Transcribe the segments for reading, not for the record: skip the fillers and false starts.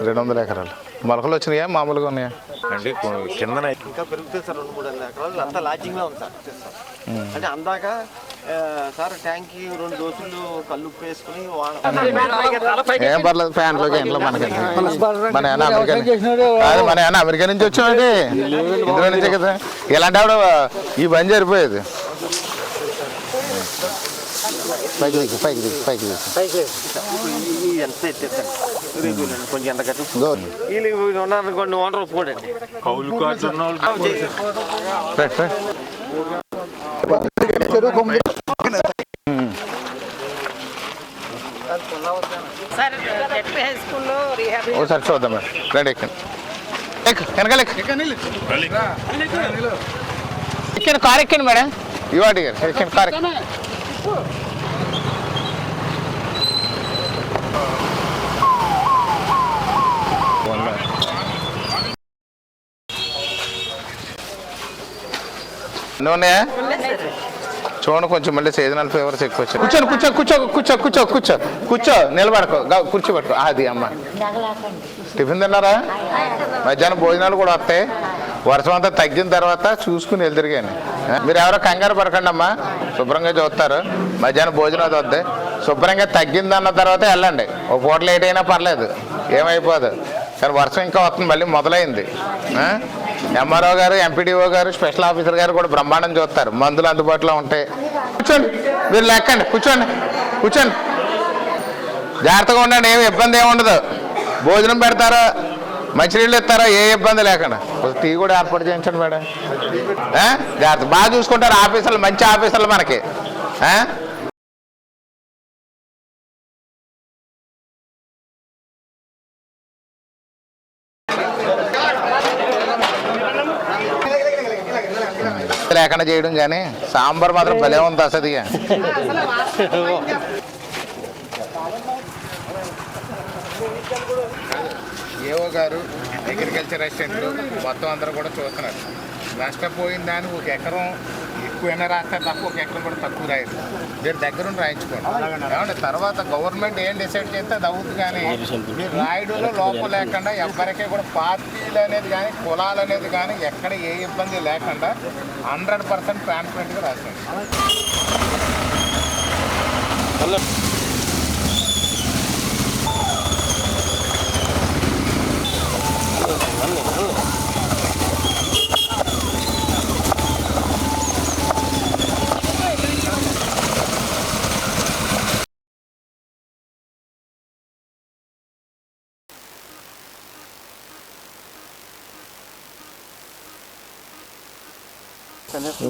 200 ఎకరాలు మొలకలు వచ్చినాయా మామూలుగా ఉన్నాయా అంటే కిందన ఇంకా పెరుగుతుంది సార్ 2-3 ఎకరాలు అంతా లాజింగ్లో ఉంది సార్ అంటే అందాక సార్ ట్యాంక్కి 2 డోసులు కళ్ళు వేసుకుని ఏం పర్లేదు ఫ్యాన్లోకి ఇంట్లో మనకండి మన ఏమన్నా అమెరికా నుంచి వచ్చామండి ఇందులో నుంచే కదా ఇలాంటి ఆవిడ ఈ పని సరిపోయేది పైకి ఎంత ఎత్తేస్తాను కొంచెం ఎంత కట్టు వీళ్ళు ఉన్నారనుకోండి ఓనర్ ఒప్పుకోడండి కౌలు కార్డు ఉన్న ఒకసారి చూద్దాం మేడం రండి ఎక్కండి కార్ ఎక్కండి మేడం ఇవాటి గారు ఎక్కండి కార్ ఎక్కండి నూనె చూడండి కొంచెం మళ్ళీ సీజనల్ ఫీవర్స్ ఎక్కువ వచ్చాయి కూర్చో నిలబడకో కుర్చీ పట్టుకో అది అమ్మ టిఫిన్ తిన్నారా మధ్యాహ్నం భోజనాలు కూడా వస్తాయి వర్షం అంతా తగ్గిన తర్వాత చూసుకుని వెళ్తిరిగాను మీరు ఎవరో కంగారు పడకండి అమ్మా శుభ్రంగా చూస్తారు మధ్యాహ్నం భోజనం అది వద్దే శుభ్రంగా తగ్గిందన్న తర్వాత వెళ్ళండి ఒక పూట లేట్ అయినా పర్లేదు ఏమైపోదు కానీ వర్షం ఇంకా వస్తుంది మళ్ళీ మొదలైంది ఎంఆర్ఓ గారు ఎంపీడీఓ గారు స్పెషల్ ఆఫీసర్ గారు కూడా బ్రహ్మాండం చూస్తారు మందులు అందుబాటులో ఉంటాయి కూర్చోండి మీరు లెక్కండి కూర్చోండి జాగ్రత్తగా ఉండండి ఏమి ఇబ్బంది ఏమి ఉండదు భోజనం పెడతారా మంచినీళ్ళు ఇస్తారా ఏ ఇబ్బంది లేకుండా టీ కూడా ఏర్పాటు చేయించండి మేడం జాగ్రత్త బాగా చూసుకుంటారు ఆఫీసర్లు మంచి ఆఫీసర్లు మనకి లేకుండా చేయడం కానీ సాంబార్ మాత్రం భలే ఉంది అసదిగా ఏవో గారు అగ్రికల్చర్ అసిస్టెంట్లు మొత్తం అందరూ కూడా చూస్తున్నారు నష్టపోయిన దాన్ని ఒక ఎకరం ఎక్కువైనా రాస్తారు తప్ప ఒక ఎకరం కూడా తక్కువ రాయరు మీరు దగ్గరుండి రాయించుకోండి ఏమంటే తర్వాత గవర్నమెంట్ ఏం డిసైడ్ చేస్తే అది అవుతుంది కానీ మీరు రాయడంలో లోపం లేకుండా ఎవరికీ కూడా పార్టీలు అనేది కానీ కులాలు అనేది కానీ ఎక్కడ ఏ ఇబ్బంది లేకుండా 100% ట్రాన్స్పరెంట్గా రాసేయండి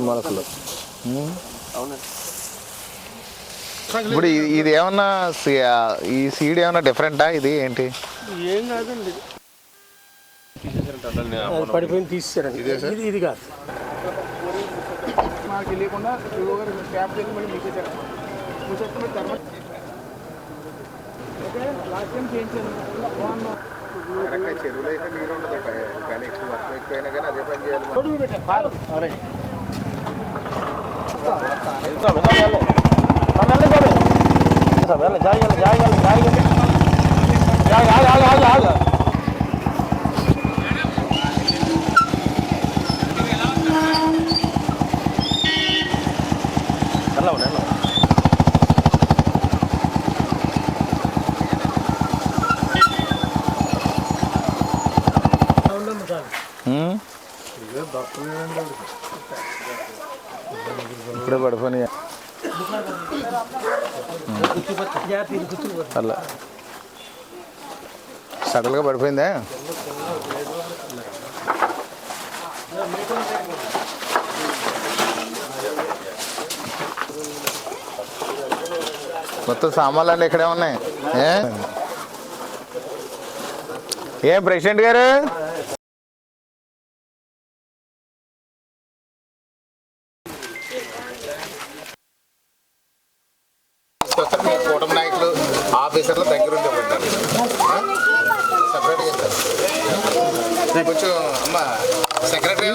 మొలకలు ఇప్పుడు ఇది ఏమన్నా ఈ సీడ్ ఏమన్నా డిఫరెంటా ఇది ఏంటి ఏం కాదండి పడిపోయింది తీసేసారండి ఇది కాదు మాకు తెలియకుండా ట్యాప్ చేసి మళ్ళీ తీసేసారు లాస్ట్ టైం చేయించాను చెరువులో అయితే నీరు ఉండదు కానీ ఎక్కువ వర్షం ఎక్కువైనా కానీ అదే పని చేయాలి ఇప్పుడే పడిపోయి అలా సడన్గా పడిపోయిందా మొత్తం సామాన్లు అన్నీ ఇక్కడే ఉన్నాయి ఏం ప్రెసిడెంట్ గారు కుటుంబ నాయకులు ఆఫీసర్లు దగ్గర ఉండి సపరేట్గా కొంచెం అమ్మ సెక్రటరీ